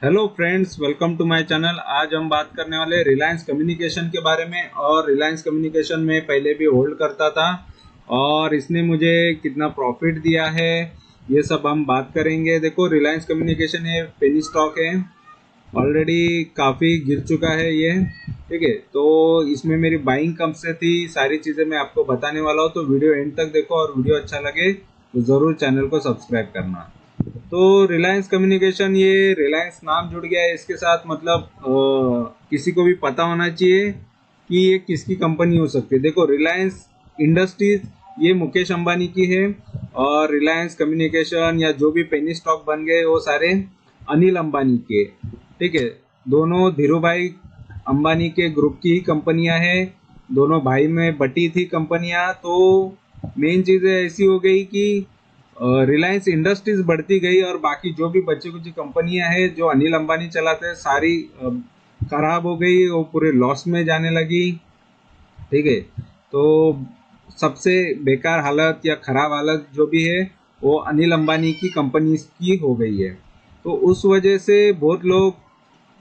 Hello friends, welcome to my channel. आज हम बात करने वाले रिलायंस कम्युनिकेशन के बारे में। और रिलायंस कम्युनिकेशन में पहले भी होल्ड करता था और इसने मुझे कितना प्रॉफिट दिया है, ये सब हम बात करेंगे। देखो, रिलायंस कम्युनिकेशन ये पेनी स्टॉक है, ऑलरेडी काफ़ी गिर चुका है ये। ठीक है, तो इसमें मेरी बाइंग कब से थी, सारी चीज़ें मैं आपको बताने वाला हूँ। तो वीडियो एंड तक देखो और वीडियो अच्छा लगे तो ज़रूर चैनल को सब्सक्राइब करना। तो रिलायंस कम्युनिकेशन, ये रिलायंस नाम जुड़ गया है इसके साथ, मतलब किसी को भी पता होना चाहिए कि ये किसकी कंपनी हो सकती है। देखो, रिलायंस इंडस्ट्रीज ये मुकेश अंबानी की है और रिलायंस कम्युनिकेशन या जो भी पेनी स्टॉक बन गए वो सारे अनिल अंबानी के। ठीक है, दोनों धीरू भाई अंबानी के ग्रुप की ही कंपनियां हैं, दोनों भाई में बटी थी कंपनियां। तो मेन चीज़ें ऐसी हो गई कि रिलायंस इंडस्ट्रीज बढ़ती गई और बाकी जो भी बची कुछ कंपनियां हैं जो अनिल अंबानी चलाते हैं सारी खराब हो गई, वो पूरे लॉस में जाने लगी। ठीक है, तो सबसे बेकार हालत या खराब हालत जो भी है वो अनिल अंबानी की कंपनी की हो गई है। तो उस वजह से बहुत लोग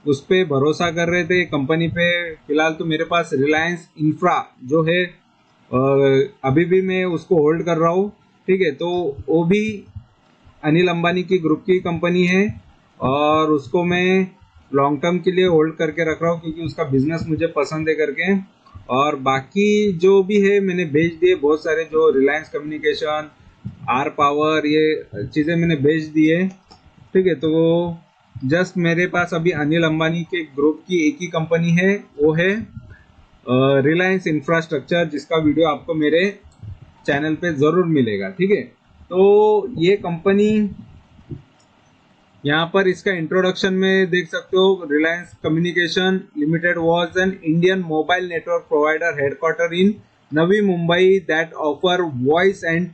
उस पर भरोसा कर रहे थे कंपनी पे। फिलहाल तो मेरे पास रिलायंस इंफ्रा जो है, अभी भी मैं उसको होल्ड कर रहा हूँ। ठीक है, तो वो भी अनिल अंबानी की ग्रुप की कंपनी है और उसको मैं लॉन्ग टर्म के लिए होल्ड करके रख रहा हूँ क्योंकि उसका बिजनेस मुझे पसंद है करके। और बाकी जो भी है मैंने बेच दिए बहुत सारे, जो रिलायंस कम्युनिकेशन, आर पावर, ये चीज़ें मैंने बेच दी है। ठीक है, तो जस्ट मेरे पास अभी अनिल अंबानी के ग्रुप की एक ही कंपनी है, वो है रिलायंस इंफ्रास्ट्रक्चर, जिसका वीडियो आपको मेरे चैनल पे ज़रूर मिलेगा। ठीक है, तो ये कंपनी यहाँ पर इसका इंट्रोडक्शन में देख सकते हो। Reliance communication limited was an Indian mobile network provider headquarter in Navi Mumbai that offer voice and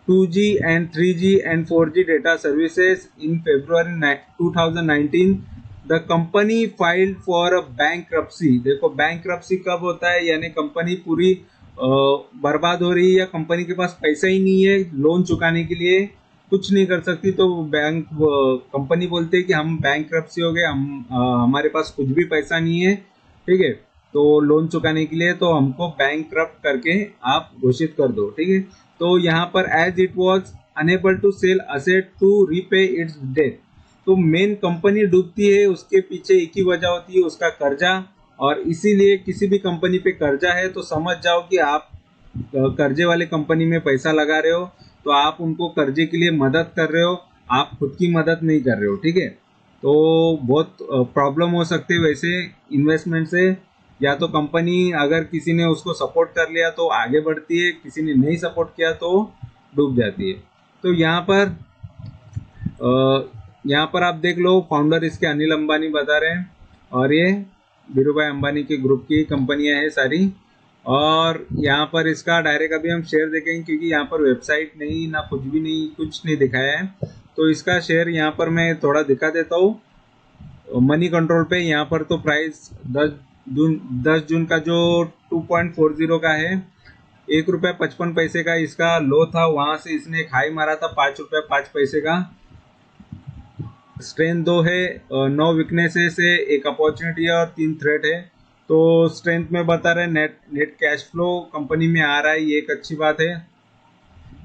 2G and 3G and 4G data services. In February 2019, the company filed for a bankruptcy. देखो, bankruptcy कब होता है, यानी company पूरी बर्बाद हो रही है या कंपनी के पास पैसा ही नहीं है लोन चुकाने के लिए, कुछ नहीं कर सकती। तो बैंक कंपनी बोलते हैं कि हम बैंक्रप्सी हो गए, हमारे पास कुछ भी पैसा नहीं है। ठीक है, तो लोन चुकाने के लिए तो हमको बैंक्रप्ट करके आप घोषित कर दो। ठीक है, तो यहाँ पर as it was unable to sell asset to repay its debt. तो मेन कंपनी डूबती है उसके पीछे एक ही वजह होती है, उसका कर्जा। और इसीलिए किसी भी कंपनी पे कर्जा है तो समझ जाओ कि आप कर्जे वाले कंपनी में पैसा लगा रहे हो तो आप उनको कर्जे के लिए मदद कर रहे हो, आप खुद की मदद नहीं कर रहे हो। ठीक है, तो बहुत प्रॉब्लम हो सकती है वैसे इन्वेस्टमेंट से। या तो कंपनी अगर किसी ने उसको सपोर्ट कर लिया तो आगे बढ़ती है, किसी ने नहीं सपोर्ट किया तो डूब जाती है। तो यहाँ पर आप देख लो, फाउंडर इसके अनिल अंबानी बता रहे हैं और ये धीरू भाई अंबानी के ग्रुप की कंपनियां हैं सारी। और यहाँ पर इसका डायरेक्ट अभी हम शेयर देखेंगे क्योंकि यहाँ पर वेबसाइट नहीं, ना कुछ भी नहीं, कुछ नहीं दिखाया है। तो इसका शेयर यहाँ पर मैं थोड़ा दिखा देता हूँ मनी कंट्रोल पे। यहाँ पर तो प्राइस 10 जून का जो 2.40 का है, 1 रुपया 55 पैसे का इसका लो था, वहां से इसने एक हाई मारा था 5 रुपया 5 पैसे का। स्ट्रेंथ 2 है, 9 वीकनेसेस है, एक अपॉर्चुनिटी है और 3 थ्रेट है। तो स्ट्रेंथ में बता रहे नेट कैश फ्लो कंपनी में आ रहा है, ये एक अच्छी बात है।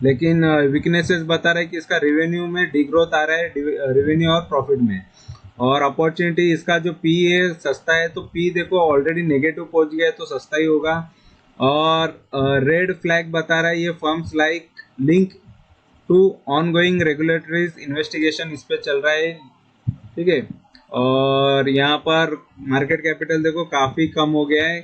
लेकिन वीकनेसेस बता रहे कि इसका रेवेन्यू में डिग्रोथ आ रहा है, रेवेन्यू और प्रॉफिट में। और अपॉर्चुनिटी, इसका जो पी है सस्ता है, तो पी देखो ऑलरेडी नेगेटिव पहुंच गया है तो सस्ता ही होगा। और रेड फ्लैग बता रहा है ये firms like link to ongoing regulatories investigation इस पे चल रहा है। ठीक है, और यहाँ पर मार्केट कैपिटल देखो काफी कम हो गया है,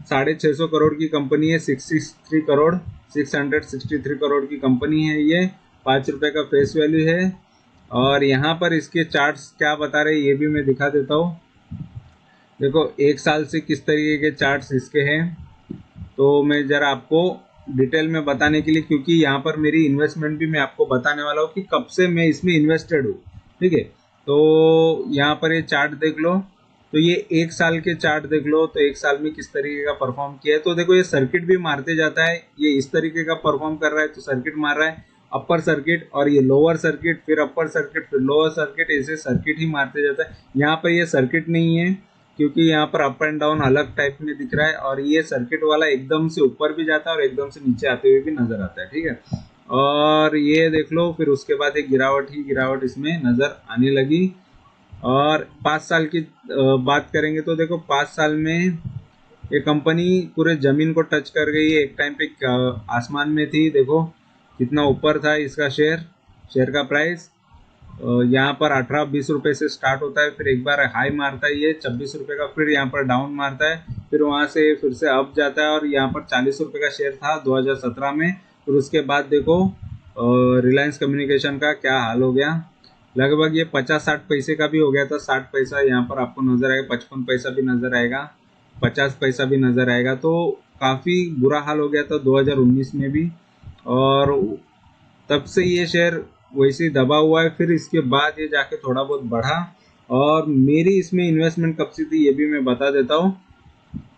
650 करोड़ की कंपनी है, 663 करोड़ की कंपनी है ये, 5 रुपए का फेस वैल्यू है। और यहाँ पर इसके चार्ट्स क्या बता रहे हैं ये भी मैं दिखा देता हूँ। देखो, एक साल से किस तरीके के चार्ट्स इसके हैं, तो मैं जरा आपको डिटेल में बताने के लिए, क्योंकि यहाँ पर मेरी इन्वेस्टमेंट भी मैं आपको बताने वाला हूँ कि कब से मैं इसमें इन्वेस्टेड हूँ। ठीक है, तो यहाँ पर ये चार्ट देख लो, तो ये एक साल के चार्ट देख लो, तो एक साल में किस तरीके का परफॉर्म किया है। तो देखो, ये सर्किट भी मारते जाता है, ये इस तरीके का परफॉर्म कर रहा है तो सर्किट मार रहा है, अपर सर्किट और ये लोअर सर्किट, फिर अपर सर्किट, फिर लोअर सर्किट, ऐसे सर्किट ही मारते जाता है। यहाँ पर ये सर्किट नहीं है क्योंकि यहाँ पर अप एंड डाउन अलग टाइप में दिख रहा है, और ये सर्किट वाला एकदम से ऊपर भी जाता है और एकदम से नीचे आते हुए भी नजर आता है, ठीक है। और ये देख लो, फिर उसके बाद एक गिरावट ही गिरावट इसमें नजर आने लगी। और 5 साल की बात करेंगे तो देखो 5 साल में ये कंपनी पूरे जमीन को टच कर गई है। एक टाइम पे आसमान में थी, देखो कितना ऊपर था इसका शेयर का प्राइस। यहाँ पर 18-20 रुपए से स्टार्ट होता है, फिर एक बार हाई मारता है ये 26 रुपए का, फिर यहाँ पर डाउन मारता है, फिर वहां से फिर से अप जाता है, और यहाँ पर 40 रुपए का शेयर था 2017 में। फिर उसके बाद देखो रिलायंस कम्युनिकेशन का क्या हाल हो गया, लगभग ये 50-60 पैसे का भी हो गया था। 60 पैसा यहाँ पर आपको नजर आएगा, 55 पैसा भी नजर आएगा, 50 पैसा भी नजर आएगा। तो काफी बुरा हाल हो गया था 2019 में भी, और तब से ये शेयर वैसे ही दबा हुआ है। फिर इसके बाद ये जाके थोड़ा बहुत बढ़ा, और मेरी इसमें इन्वेस्टमेंट कब से थी ये भी मैं बता देता हूँ,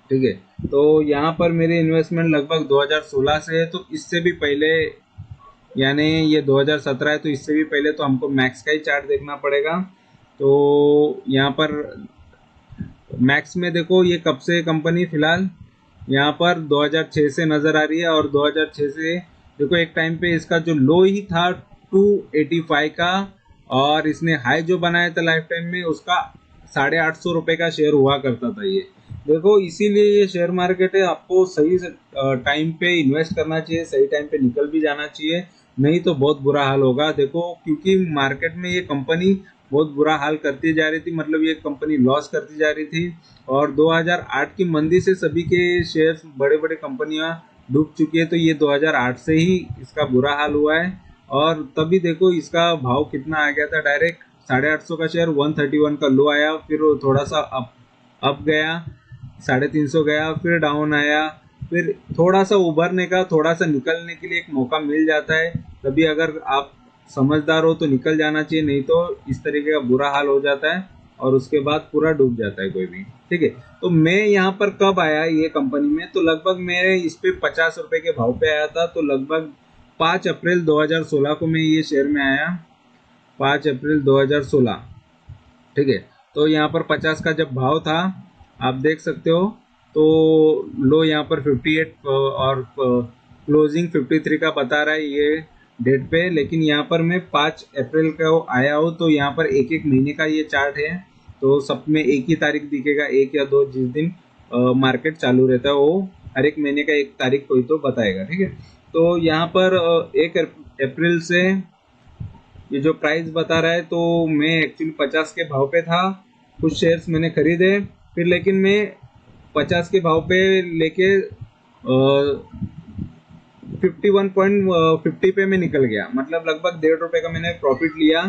ठीक है। तो यहाँ पर मेरी इन्वेस्टमेंट लगभग 2016 से है। तो इससे भी पहले, यानी ये 2017 है, तो इससे भी पहले तो हमको मैक्स का ही चार्ट देखना पड़ेगा। तो यहाँ पर मैक्स में देखो ये कब से कंपनी फिलहाल यहाँ पर 2006 से नजर आ रही है, और 2006 से देखो एक टाइम पे इसका जो लो ही था 285 का, और इसने हाई जो बनाया था लाइफ टाइम में उसका 850 रुपए का शेयर हुआ करता था ये। देखो इसीलिए ये शेयर मार्केट है, आपको सही टाइम पे इन्वेस्ट करना चाहिए, सही टाइम पे निकल भी जाना चाहिए, नहीं तो बहुत बुरा हाल होगा। देखो क्योंकि मार्केट में ये कंपनी बहुत बुरा हाल करती जा रही थी, मतलब ये कंपनी लॉस करती जा रही थी, और 2008 की मंदी से सभी के शेयर्स, बड़े बड़े कंपनियां डूब चुकी है। तो ये 2008 से ही इसका बुरा हाल हुआ है, और तभी देखो इसका भाव कितना आ गया था, डायरेक्ट 850 का शेयर 131 का लो आया, फिर वो थोड़ा सा अप गया, 350 गया, फिर डाउन आया, फिर थोड़ा सा उभरने का, थोड़ा सा निकलने के लिए एक मौका मिल जाता है। तभी अगर आप समझदार हो तो निकल जाना चाहिए, नहीं तो इस तरीके का बुरा हाल हो जाता है और उसके बाद पूरा डूब जाता है कोई भी, ठीक है। तो मैं यहाँ पर कब आया ये कंपनी में, तो लगभग मेरे इस पे 50 रुपए के भाव पे आया था। तो लगभग 5 अप्रैल 2016 को मैं ये शेयर में आया, 5 अप्रैल 2016, ठीक है। तो यहाँ पर 50 का जब भाव था, आप देख सकते हो, तो लो यहाँ पर 58 और क्लोजिंग 53 का बता रहा है ये डेट पे। लेकिन यहाँ पर मैं 5 अप्रैल को आया हूँ, तो यहाँ पर एक एक महीने का ये चार्ट है, तो सब में एक ही तारीख दिखेगा, 1 या 2, जिस दिन मार्केट चालू रहता है वो हर एक महीने का एक तारीख कोई तो बताएगा, ठीक है। तो यहाँ पर 1 अप्रैल से ये जो प्राइस बता रहा है, तो मैं एक्चुअली 50 के भाव पे था, कुछ शेयर्स मैंने खरीदे, फिर लेकिन मैं 50 के भाव पे लेके 51.50 पे मैं निकल गया, मतलब लगभग 1.5 रुपए का मैंने प्रॉफिट लिया,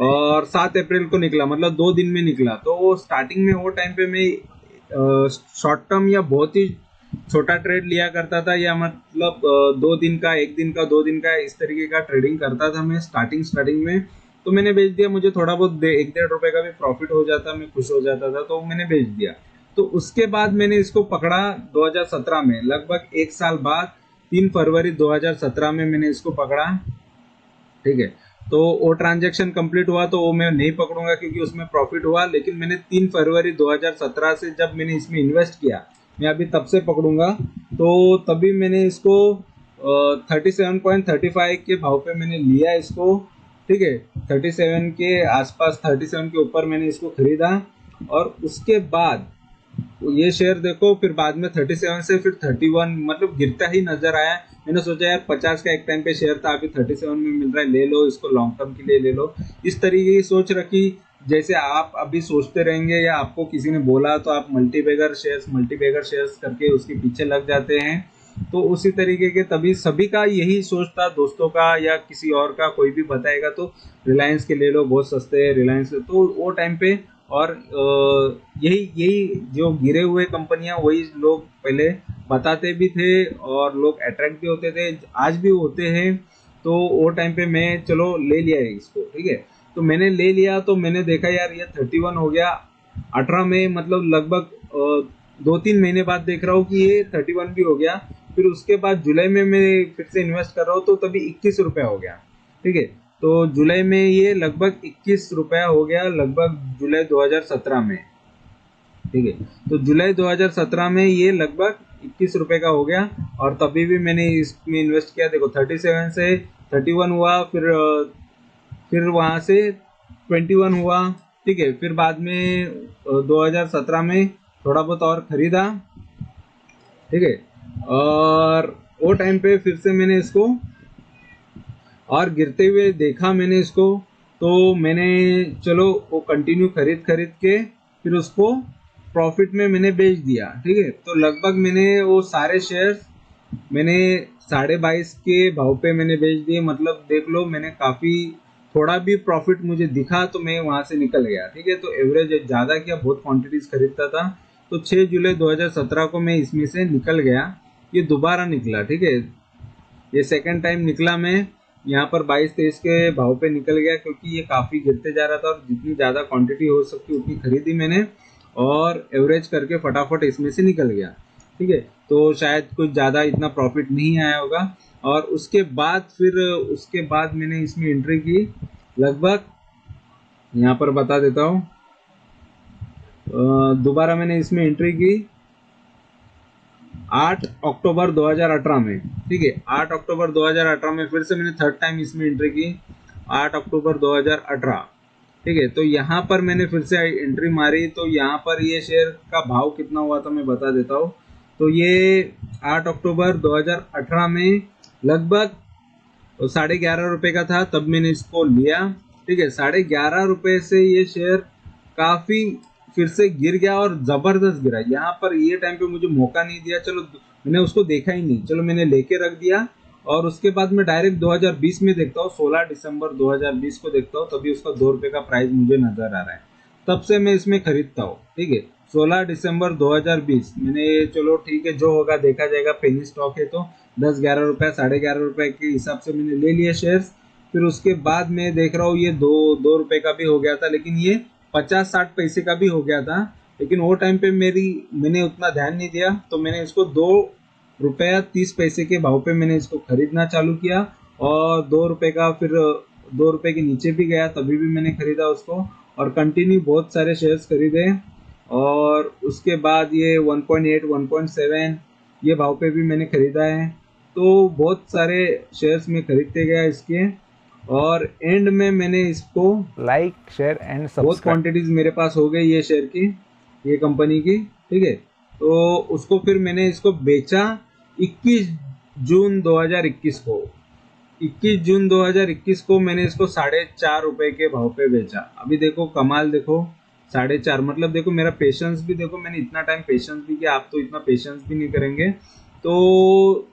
और 7 अप्रैल को निकला, मतलब 2 दिन में निकला। तो स्टार्टिंग में वो टाइम पे मैं शॉर्ट टर्म या बहुत ही छोटा ट्रेड लिया करता था, या मतलब 2 दिन का, 1 दिन का, 2 दिन का, इस तरीके का ट्रेडिंग करता था मैं स्टार्टिंग में। तो मैंने बेच दिया, मुझे थोड़ा बहुत 1-1.5 रुपए का भी प्रॉफिट हो जाता, मैं खुश हो जाता था, तो मैंने बेच दिया। तो उसके बाद मैंने इसको पकड़ा 2017 में, लगभग 1 साल बाद 3 फरवरी 2017 में मैंने इसको पकड़ा, ठीक है। तो वो ट्रांजैक्शन कंप्लीट हुआ, तो वो मैं नहीं पकड़ूंगा क्योंकि उसमें प्रॉफिट हुआ। लेकिन मैंने 3 फरवरी 2017 से जब मैंने इसमें इन्वेस्ट किया, मैं अभी तब से पकड़ूंगा, तो तभी मैंने इसको 37.35 के भाव पे मैंने लिया इसको, ठीक है। 37 के आसपास, 37 के ऊपर मैंने इसको खरीदा, और उसके बाद ये शेयर देखो फिर बाद में 37 से फिर 31, मतलब गिरता ही नजर आया। मैंने सोचा यार 50 का एक टाइम पे शेयर था, अभी 37 में मिल रहा है, ले लो इसको, लॉन्ग टर्म के लिए ले लो, इस तरीके की सोच रखी। जैसे आप अभी सोचते रहेंगे या आपको किसी ने बोला तो आप मल्टीबैगर शेयर्स करके उसके पीछे लग जाते हैं, तो उसी तरीके के तभी सभी का यही सोच था, दोस्तों का या किसी और का, कोई भी बताएगा तो रिलायंस के ले लो, बहुत सस्ते है रिलायंस। तो वो टाइम पे, और यही जो गिरे हुए कंपनियां वही लोग पहले बताते भी थे, और लोग अट्रैक्ट भी होते थे, आज भी होते हैं। तो वो टाइम पे मैं चलो ले लिया है इसको, ठीक है। तो मैंने ले लिया, तो मैंने देखा यार ये 31 हो गया 18 में, मतलब लगभग 2-3 महीने बाद देख रहा हूँ कि ये 31 भी हो गया। फिर उसके बाद जुलाई में मैं फिर से इन्वेस्ट कर रहा हूँ तो तभी 21 रुपया हो गया। ठीक है, तो जुलाई में ये लगभग 21 रुपया हो गया, लगभग जुलाई 2017 में। ठीक है, तो जुलाई 2017 में ये लगभग 21 रुपए का हो गया, और तभी भी मैंने इसमें इन्वेस्ट किया। देखो 37 से 31 हुआ, फिर वहां से 21 हुआ। ठीक है, फिर बाद में 2017 में थोड़ा बहुत और खरीदा। ठीक है, और वो टाइम पे फिर से मैंने इसको और गिरते हुए देखा मैंने इसको, तो मैंने चलो वो कंटिन्यू खरीद खरीद के फिर उसको प्रॉफिट में मैंने बेच दिया। ठीक है, तो लगभग मैंने वो सारे शेयर्स मैंने 22.5 के भाव पे मैंने बेच दिए। मतलब देख लो, मैंने काफी थोड़ा भी प्रॉफिट मुझे दिखा तो मैं वहां से निकल गया। ठीक है, तो एवरेज ज्यादा किया, बहुत क्वांटिटीज खरीदता था, तो 6 जुलाई 2017 को मैं इसमें से निकल गया। ये दोबारा निकला। ठीक है, ये सेकंड टाइम निकला, मैं यहाँ पर 22-23 के भाव पे निकल गया, क्योंकि ये काफी गिरते जा रहा था और जितनी ज्यादा क्वांटिटी हो सकती उतनी खरीदी मैंने, और एवरेज करके फटाफट इसमें से निकल गया। ठीक है, तो शायद कुछ ज्यादा इतना प्रॉफिट नहीं आया होगा। और उसके बाद मैंने इसमें एंट्री की, लगभग यहाँ पर बता देता हूँ। दोबारा मैंने इसमें एंट्री की 8 अक्टूबर 2018 में। ठीक है, 8 अक्टूबर 2018 में फिर से मैंने थर्ड टाइम इसमें एंट्री की, 8 अक्टूबर 2018। ठीक है, तो यहाँ पर मैंने फिर से एंट्री मारी, तो यहाँ पर ये शेयर का भाव कितना हुआ था मैं बता देता हूँ। तो ये 8 अक्टूबर 2018 में लगभग 11.5 रुपए का था, तब मैंने इसको लिया। ठीक है, 11.5 रुपए से ये शेयर काफी फिर से गिर गया, और जबरदस्त गिरा। यहाँ पर ये टाइम पे मुझे मौका नहीं दिया, चलो मैंने उसको देखा ही नहीं, चलो मैंने लेके रख दिया। और उसके बाद मैं डायरेक्ट 2020 में देखता हूँ, 16 दिसंबर 2020 को देखता हूँ, तभी उसका 2 रुपए का प्राइस मुझे नजर आ रहा है, तब से मैं इसमें खरीदता हूँ। ठीक है, 16 दिसंबर 2020 मैंने, चलो ठीक है जो होगा देखा जाएगा, पेनी स्टॉक है तो 10-11 रुपए 11.5 रुपए के हिसाब से मैंने ले लिए शेयर्स। फिर उसके बाद मैं देख रहा हूँ ये दो रुपए का भी हो गया था, लेकिन ये 50-60 पैसे का भी हो गया था। लेकिन वो टाइम पे मैंने उतना ध्यान नहीं दिया, तो मैंने इसको 2 रुपया 30 पैसे के भाव पे मैंने इसको खरीदना चालू किया, और 2 रुपए का फिर 2 रुपए के नीचे भी गया, तभी भी मैंने खरीदा उसको, और कंटिन्यू बहुत सारे शेयर्स खरीदे। और उसके बाद ये 1.8 1.7 ये भाव पे भी मैंने खरीदा है। तो बहुत सारे शेयर्स में खरीदते गया इसके, और एंड में मैंने इसको लाइक शेयर एंड बहुत सब्सक्राइब। क्वांटिटीज मेरे पास हो गई ये शेयर की, ये कंपनी की। ठीक है, तो उसको फिर मैंने इसको बेचा 21 जून 2021 को। 21 जून 2021 को मैंने इसको 4.5 रुपए के भाव पे बेचा। अभी देखो कमाल, देखो 4.5, मतलब देखो मेरा पेशेंस भी, देखो मैंने इतना टाइम पेशेंस भी किया, आप तो इतना पेशेंस भी नहीं करेंगे। तो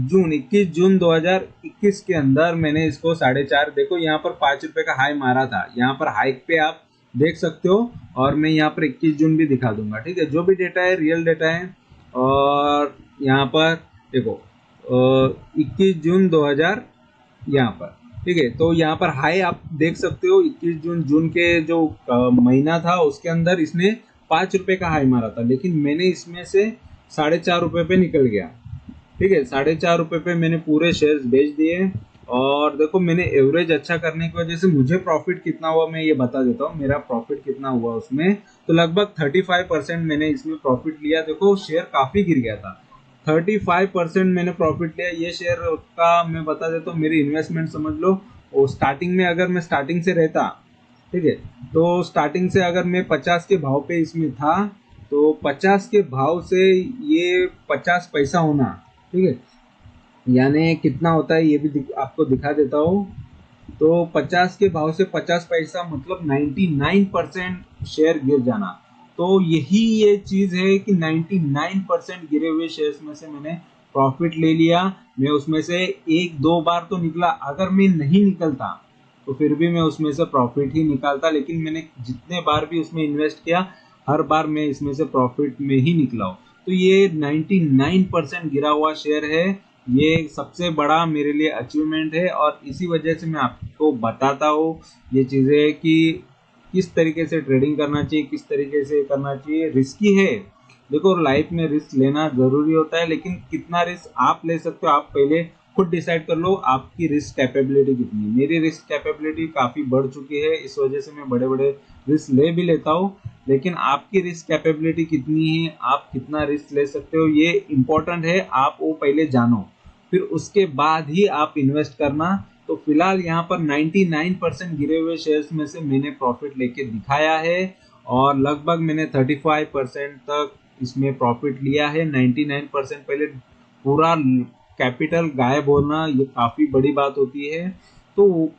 21 जून 2021 के अंदर मैंने इसको 4.5, देखो यहाँ पर 5 रुपए का हाई मारा था, यहाँ पर हाइक पे आप देख सकते हो, और मैं यहाँ पर 21 जून भी दिखा दूंगा। ठीक है, जो भी डेटा है रियल डेटा है। और यहाँ पर देखो 21 जून 2000 यहाँ पर। ठीक है, तो यहाँ पर हाई आप देख सकते हो, 21 जून के जो महीना था उसके अंदर इसने 5 रुपए का हाई मारा था, लेकिन मैंने इसमें से 4.5 रुपए पे निकल गया। ठीक है, 4.5 रुपए पे मैंने पूरे शेयर्स बेच दिए। और देखो मैंने एवरेज अच्छा करने की वजह से मुझे प्रॉफिट कितना हुआ मैं ये बता देता हूँ, मेरा प्रॉफिट कितना हुआ उसमें। तो लगभग 35% मैंने इसमें प्रॉफिट लिया। देखो शेयर काफी गिर गया था, 35% मैंने प्रॉफिट लिया। ये शेयर का मैं बता देता हूँ, मेरी इन्वेस्टमेंट समझ लो, वो स्टार्टिंग में अगर मैं स्टार्टिंग से रहता, ठीक है, तो स्टार्टिंग से अगर मैं 50 के भाव पे इसमें था, तो 50 के भाव से ये 50 पैसा होना। ठीक है, यानी कितना होता है ये भी आपको दिखा देता हूँ। तो 50 के भाव से 50 पैसा मतलब 99% शेयर गिर जाना। तो यही ये चीज है कि 99% गिरे हुए शेयर्स में से मैंने प्रॉफिट ले लिया। मैं उसमें से 1-2 बार तो निकला, अगर मैं नहीं निकलता तो फिर भी मैं उसमें से प्रॉफिट ही निकालता, लेकिन मैंने जितने बार भी उसमें इन्वेस्ट किया हर बार मैं इसमें से प्रॉफिट में ही निकला हूँ। तो ये 99% गिरा हुआ शेयर है, ये सबसे बड़ा मेरे लिए अचीवमेंट है, और इसी वजह से मैं आपको बताता हूँ ये चीज़ें कि किस तरीके से ट्रेडिंग करना चाहिए, किस तरीके से करना चाहिए। रिस्की है, देखो लाइफ में रिस्क लेना जरूरी होता है, लेकिन कितना रिस्क आप ले सकते हो आप पहले खुद डिसाइड कर लो। आपकी रिस्क कैपेबिलिटी कितनी है। मेरी रिस्क कैपेबिलिटी काफी बढ़ चुकी है, इस वजह से मैं बड़े बड़े रिस्क ले भी लेता हूँ। लेकिन आपकी रिस्क कैपेबिलिटी कितनी है, आप कितना रिस्क ले सकते हो, ये इम्पोर्टेंट है। आप वो पहले जानो, फिर उसके बाद ही आप इन्वेस्ट करना। तो फिलहाल यहाँ पर 99% गिरे हुए शेयर्स में से मैंने प्रॉफिट लेके दिखाया है, और लगभग मैंने 35% तक इसमें प्रॉफिट लिया है। 99% पहले पूरा कैपिटल गायब होना ये काफी बड़ी बात होती है। तो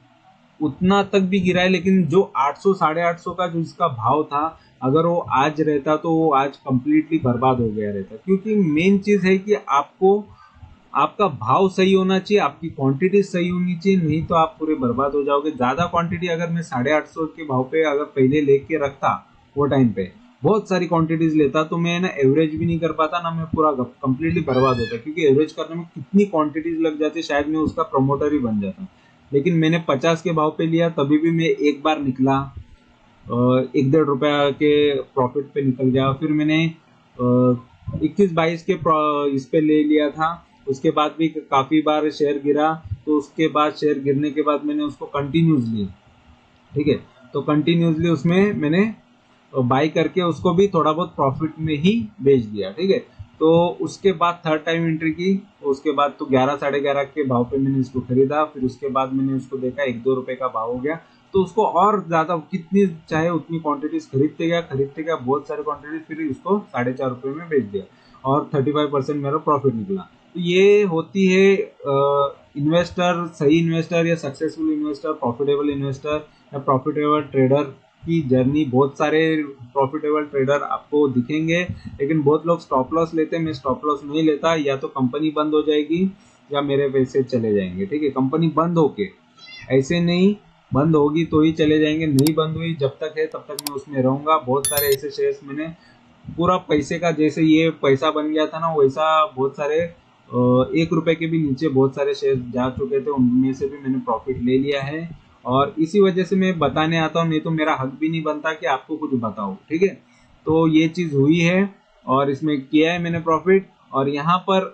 उतना तक भी गिरा है, लेकिन जो 800 850 का जो इसका भाव था, अगर वो आज रहता तो वो आज कंप्लीटली बर्बाद हो गया रहता। क्योंकि मेन चीज है कि आपको आपका भाव सही होना चाहिए, आपकी क्वांटिटी सही होनी चाहिए, नहीं तो आप पूरे बर्बाद हो जाओगे। ज्यादा क्वांटिटी अगर मैं 850 के भाव पे अगर पहले लेके रखता, वो टाइम पे बहुत सारी क्वांटिटीज लेता, तो मैं ना एवरेज भी नहीं कर पाता, ना मैं पूरा कंप्लीटली बर्बाद होता। क्योंकि एवरेज करने में कितनी क्वांटिटीज लग जाती, शायद मैं उसका प्रमोटर ही बन जाता। लेकिन मैंने 50 के भाव पे लिया, तभी भी मैं एक बार निकला, 1-1.5 रुपया के प्रॉफिट पे निकल गया। फिर मैंने 21-22 के इस पे ले लिया था, उसके बाद भी काफी बार शेयर गिरा, तो उसके बाद शेयर गिरने के बाद मैंने उसको कंटिन्यूसली, ठीक है, तो कंटिन्यूसली उसमें मैंने बाई करके उसको भी थोड़ा बहुत प्रॉफिट में ही बेच दिया, ठीक है। तो उसके बाद थर्ड टाइम एंट्री की, उसके बाद तो 11-11.5 के भाव पे मैंने इसको खरीदा। फिर उसके बाद मैंने उसको देखा 1-2 रुपए का भाव हो गया, तो उसको और ज्यादा कितनी चाहे उतनी क्वांटिटीज खरीदते गया बहुत सारी क्वांटिटीज, फिर उसको 4.5 रुपए में बेच दिया, और 35% मेरा प्रॉफिट निकला। तो ये होती है इन्वेस्टर, सही इन्वेस्टर या सक्सेसफुल इन्वेस्टर, प्रॉफिटेबल इन्वेस्टर या प्रॉफिटेबल ट्रेडर की जर्नी। बहुत सारे प्रॉफिटेबल ट्रेडर आपको दिखेंगे, लेकिन बहुत लोग स्टॉप लॉस लेते हैं। मैं स्टॉप लॉस नहीं लेता, या तो कंपनी बंद हो जाएगी या मेरे पैसे चले जाएंगे, ठीक है। कंपनी बंद होके ऐसे नहीं, बंद होगी तो ही चले जाएंगे, नहीं बंद हुई जब तक है तब तक मैं उसमें रहूंगा। बहुत सारे ऐसे शेयर्स मैंने पूरा पैसे का, जैसे ये पैसा बन गया था ना, वैसा बहुत सारे 1 रुपए के भी नीचे बहुत सारे शेयर जा चुके थे, उनमें से भी मैंने प्रॉफिट ले लिया है। और इसी वजह से मैं बताने आता हूँ, नहीं तो मेरा हक भी नहीं बनता कि आपको कुछ बताऊँ, ठीक है। तो ये चीज हुई है, और इसमें किया है मैंने प्रॉफिट। और यहाँ पर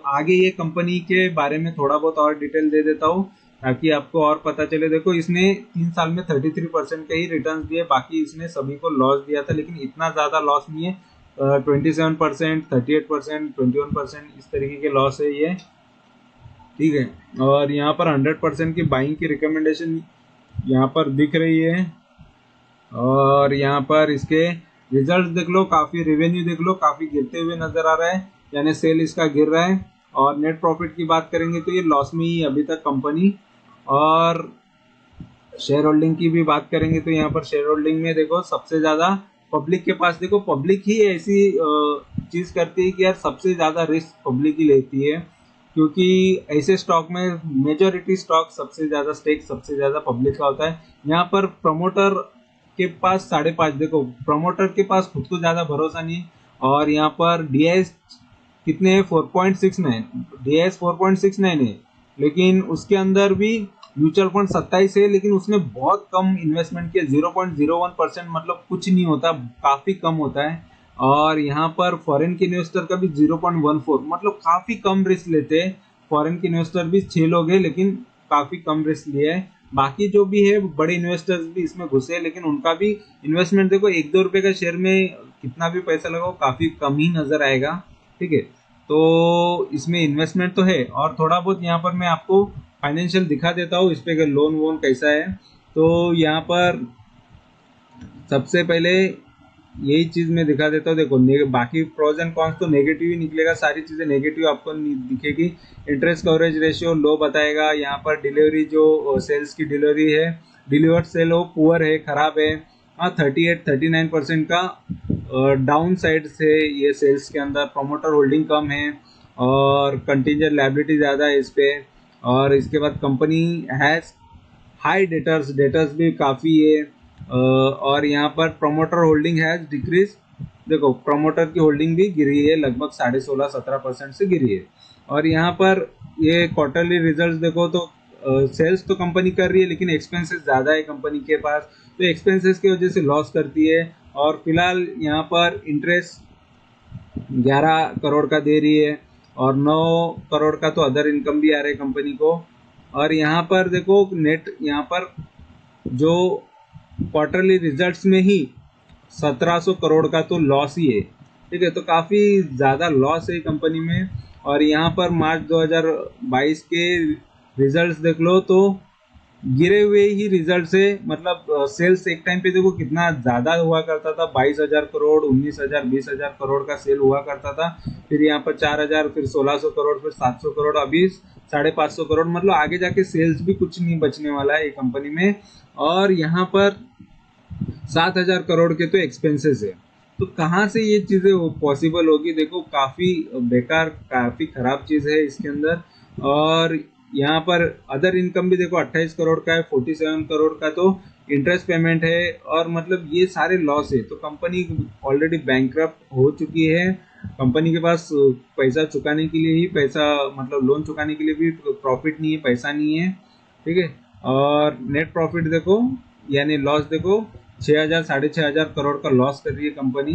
आगे ये कंपनी के बारे में थोड़ा बहुत और डिटेल दे देता हूँ, ताकि आपको और पता चले। देखो इसने 3 साल में 33% के ही रिटर्न दिए, बाकी इसने सभी को लॉस दिया था, लेकिन इतना ज्यादा लॉस नहीं है। 27%, 38%, 21% इस तरीके के लॉस है ये, ठीक है। और यहाँ पर 100% की बाइंग की रिकमेंडेशन यहाँ पर दिख रही है। और यहाँ पर इसके रिजल्ट देख लो, काफी रेवेन्यू देख लो, काफी गिरते हुए नजर आ रहा है, यानी सेल इसका गिर रहा है। और नेट प्रॉफिट की बात करेंगे तो ये लॉस में ही अभी तक कंपनी। और शेयर होल्डिंग की भी बात करेंगे तो यहाँ पर शेयर होल्डिंग में देखो सबसे ज्यादा पब्लिक के पास, देखो पब्लिक ही ऐसी चीज करती है कि यार सबसे ज्यादा रिस्क पब्लिक ही लेती है। क्योंकि ऐसे स्टॉक में मेजोरिटी स्टॉक सबसे ज्यादा स्टेक सबसे ज्यादा पब्लिक का होता है। यहाँ पर प्रमोटर के पास 5.5, देखो प्रमोटर के पास खुद को ज्यादा भरोसा नहीं। और यहाँ पर डीआईएस कितने है, 4.69, डीआईएस 4.69 है, लेकिन उसके अंदर भी म्यूचुअल फंड 27 है, लेकिन उसने बहुत कम इन्वेस्टमेंट किया, 0.01%, मतलब कुछ नहीं होता, काफी कम होता है। और यहाँ पर फॉरेन के इन्वेस्टर का भी 0.14, मतलब काफी कम रिस्क लेते हैं। फॉरेन के इन्वेस्टर भी 6 लोग हैं, लेकिन काफी कम रिस्क लिए है। बाकी जो भी है बड़े इन्वेस्टर्स भी इसमें घुसे हैं, लेकिन उनका भी इन्वेस्टमेंट देखो 1-2 रुपए का शेयर में कितना भी पैसा लगाओ काफी कम ही नजर आएगा, ठीक है। तो इसमें इन्वेस्टमेंट तो है, और थोड़ा बहुत यहाँ पर मैं आपको फाइनेंशियल दिखा देता हूँ, इस पे लोन वोन कैसा है। तो यहाँ पर सबसे पहले यही चीज मैं दिखा देता हूँ। देखो बाकी प्रोज एंड कॉन्स तो नेगेटिव ही निकलेगा, सारी चीजें नेगेटिव आपको दिखेगी। इंटरेस्ट कवरेज रेशियो लो बताएगा। यहाँ पर डिलीवरी जो सेल्स की डिलीवरी है, डिलीवर्ड सेल हो पुअर है, खराब है। हाँ 38-39% का डाउन साइड से ये सेल्स के अंदर। प्रमोटर होल्डिंग कम है, और कंटिंजेंट लायबिलिटी ज्यादा है इस पे। और इसके बाद company has high debtors, debtors भी काफी है। और यहाँ पर प्रमोटर होल्डिंग हैज डिक्रीज, देखो प्रमोटर की होल्डिंग भी गिरी है, लगभग 16.5-17% से गिरी है। और यहाँ पर ये क्वार्टरली रिजल्ट्स देखो तो सेल्स तो कंपनी कर रही है, लेकिन एक्सपेंसेस ज्यादा है कंपनी के पास, तो एक्सपेंसेस की वजह से लॉस करती है। और फिलहाल यहाँ पर इंटरेस्ट 11 करोड़ का दे रही है और 9 करोड़ का तो अदर इनकम भी आ रहा है कंपनी को। और यहाँ पर देखो नेट, यहाँ पर जो क्वार्टरली रिजल्ट्स में ही 1700 करोड़ का तो लॉस ही है। ठीक है, तो काफ़ी ज़्यादा लॉस है कंपनी में। और यहाँ पर मार्च 2022 के रिजल्ट्स देख लो तो गिरे हुए ही रिजल्ट से, मतलब सेल्स एक टाइम पे देखो कितना ज़्यादा हुआ करता था, 22,000 करोड़, 19,000, 20,000 करोड़ का सेल हुआ करता था। फिर यहाँ पर 4,000, फिर 1,600 करोड़, फिर 700 करोड़, अभी 550 करोड़। मतलब आगे जाके सेल्स भी कुछ नहीं बचने वाला है ये कंपनी में। और यहाँ पर 7,000 करोड़ के तो एक्सपेंसेस है। तो कहाँ से ये चीज़ें पॉसिबल होगी? देखो काफ़ी बेकार, काफ़ी खराब चीज़ है इसके अंदर। और यहाँ पर अदर इनकम भी देखो 28 करोड़ का है, 47 करोड़ का तो इंटरेस्ट पेमेंट है। और मतलब ये सारे लॉस है। तो कंपनी ऑलरेडी बैंकरप्ट हो चुकी है। कंपनी के पास पैसा चुकाने के लिए ही पैसा, मतलब लोन चुकाने के लिए भी प्रॉफिट नहीं है, पैसा नहीं है। ठीक है, और नेट प्रॉफिट देखो, यानी लॉस देखो, 6,000, 6,500 करोड़ का लॉस कर रही है कंपनी।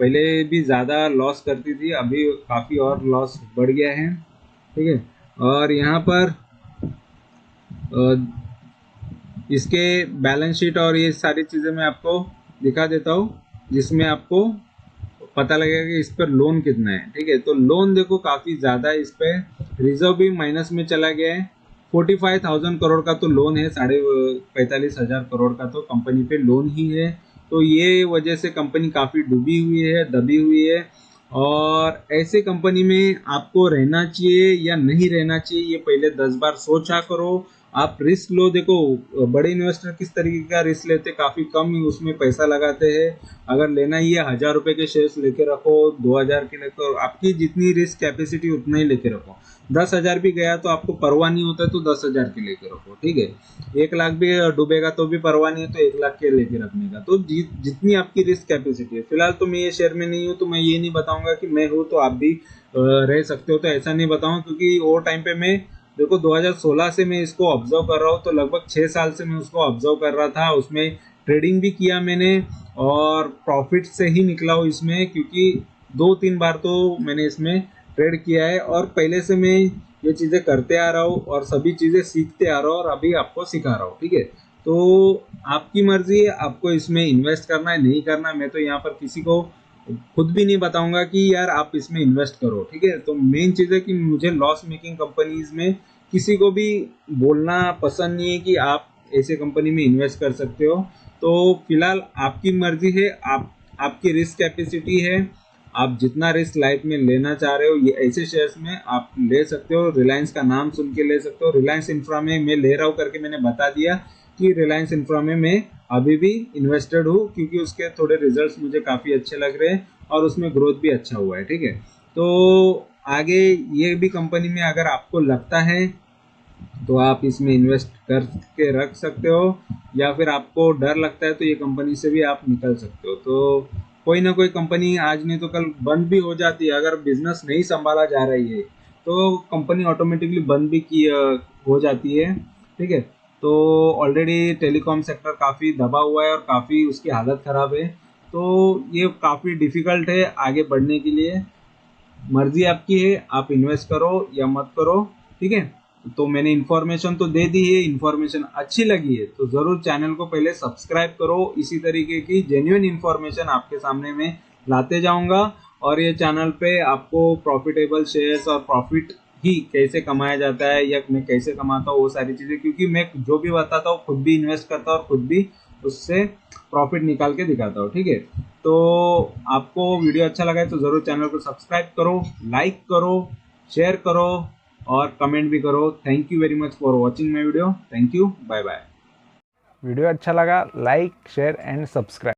पहले भी ज़्यादा लॉस करती थी, अभी काफ़ी और लॉस बढ़ गया है। ठीक है, और यहाँ पर इसके बैलेंस शीट और ये सारी चीज़ें मैं आपको दिखा देता हूँ, जिसमें आपको पता लगेगा कि इस पर लोन कितना है। ठीक है, तो लोन देखो काफ़ी ज़्यादा है इस पर, रिजर्व भी माइनस में चला गया है। 45,000 करोड़ का तो लोन है, 45,500 करोड़ का तो कंपनी पे लोन ही है। तो ये वजह से कंपनी काफ़ी डूबी हुई है, दबी हुई है। और ऐसे कंपनी में आपको रहना चाहिए या नहीं रहना चाहिए, ये पहले 10 बार सोचा करो। आप रिस्क लो। देखो बड़े इन्वेस्टर किस तरीके का रिस्क लेते, काफ़ी कम ही उसमें पैसा लगाते हैं। अगर लेना ही है 1,000 रुपए के शेयर्स लेके रखो, 2,000 के लेकर, आपकी जितनी रिस्क कैपेसिटी उतना ही लेके रखो। 10,000 भी गया तो आपको परवाह नहीं होता, तो 10,000 के लेके रखो। ठीक है, 1 लाख भी डूबेगा तो भी परवाह नहीं है, तो 1 लाख के लेके रखने का। तो जितनी आपकी रिस्क कैपेसिटी है। फिलहाल तो मैं ये शेयर में नहीं हूँ, तो मैं ये नहीं बताऊंगा कि मैं हूँ तो आप भी रह सकते हो, तो ऐसा नहीं बताऊंगा। क्योंकि वो टाइम पे मैं, देखो 2016 से मैं इसको ऑब्जर्व कर रहा हूँ, तो लगभग 6 साल से मैं उसको ऑब्जर्व कर रहा था। उसमें ट्रेडिंग भी किया मैंने और प्रॉफिट से ही निकला हूँ इसमें, क्योंकि 2-3 बार तो मैंने इसमें ट्रेड किया है। और पहले से मैं ये चीज़ें करते आ रहा हूँ और सभी चीज़ें सीखते आ रहा हूँ और अभी आपको सिखा रहा हूँ। ठीक है, तो आपकी मर्जी है, आपको इसमें इन्वेस्ट करना है नहीं करना। मैं तो यहाँ पर किसी को खुद भी नहीं बताऊंगा कि यार आप इसमें इन्वेस्ट करो। ठीक है, तो मेन चीज़ है कि मुझे लॉस मेकिंग कंपनीज में किसी को भी बोलना पसंद नहीं है कि आप ऐसे कंपनी में इन्वेस्ट कर सकते हो। तो फिलहाल आपकी मर्जी है, आपकी रिस्क कैपेसिटी है। आप जितना रिस्क लाइफ में लेना चाह रहे हो, ये ऐसे शेयर्स में आप ले सकते हो। रिलायंस का नाम सुन के ले सकते हो। रिलायंस इंफ्रा में मैं ले रहा हूँ करके मैंने बता दिया कि रिलायंस इंफ्रा में मैं अभी भी इन्वेस्टेड हूँ, क्योंकि उसके थोड़े रिजल्ट्स मुझे काफ़ी अच्छे लग रहे हैं और उसमें ग्रोथ भी अच्छा हुआ है। ठीक है, तो आगे ये भी कंपनी में अगर आपको लगता है तो आप इसमें इन्वेस्ट करके रख सकते हो, या फिर आपको डर लगता है तो ये कंपनी से भी आप निकल सकते हो। तो कोई ना कोई कंपनी आज नहीं तो कल बंद भी हो जाती है। अगर बिजनेस नहीं संभाला जा रही है तो कंपनी ऑटोमेटिकली बंद भी की हो जाती है। ठीक है, तो ऑलरेडी टेलीकॉम सेक्टर काफ़ी दबा हुआ है और काफ़ी उसकी हालत ख़राब है। तो ये काफ़ी डिफ़िकल्ट है आगे बढ़ने के लिए। मर्जी आपकी है, आप इन्वेस्ट करो या मत करो। ठीक है, तो मैंने इन्फॉर्मेशन तो दे दी है। इन्फॉर्मेशन अच्छी लगी है तो ज़रूर चैनल को पहले सब्सक्राइब करो। इसी तरीके की जेन्युइन इन्फॉर्मेशन आपके सामने मैं लाते जाऊंगा। और ये चैनल पे आपको प्रॉफिटेबल शेयर्स और प्रॉफिट ही कैसे कमाया जाता है या मैं कैसे कमाता हूँ वो सारी चीज़ें, क्योंकि मैं जो भी बताता हूँ खुद भी इन्वेस्ट करता हूँ और खुद भी उससे प्रॉफिट निकाल के दिखाता हूँ। ठीक है, तो आपको वीडियो अच्छा लगा है तो ज़रूर चैनल को सब्सक्राइब करो, लाइक करो, शेयर करो और कमेंट भी करो। Thank you very much for watching my video. Thank you, bye bye. Video अच्छा लगा, लाइक शेयर एंड सब्सक्राइब।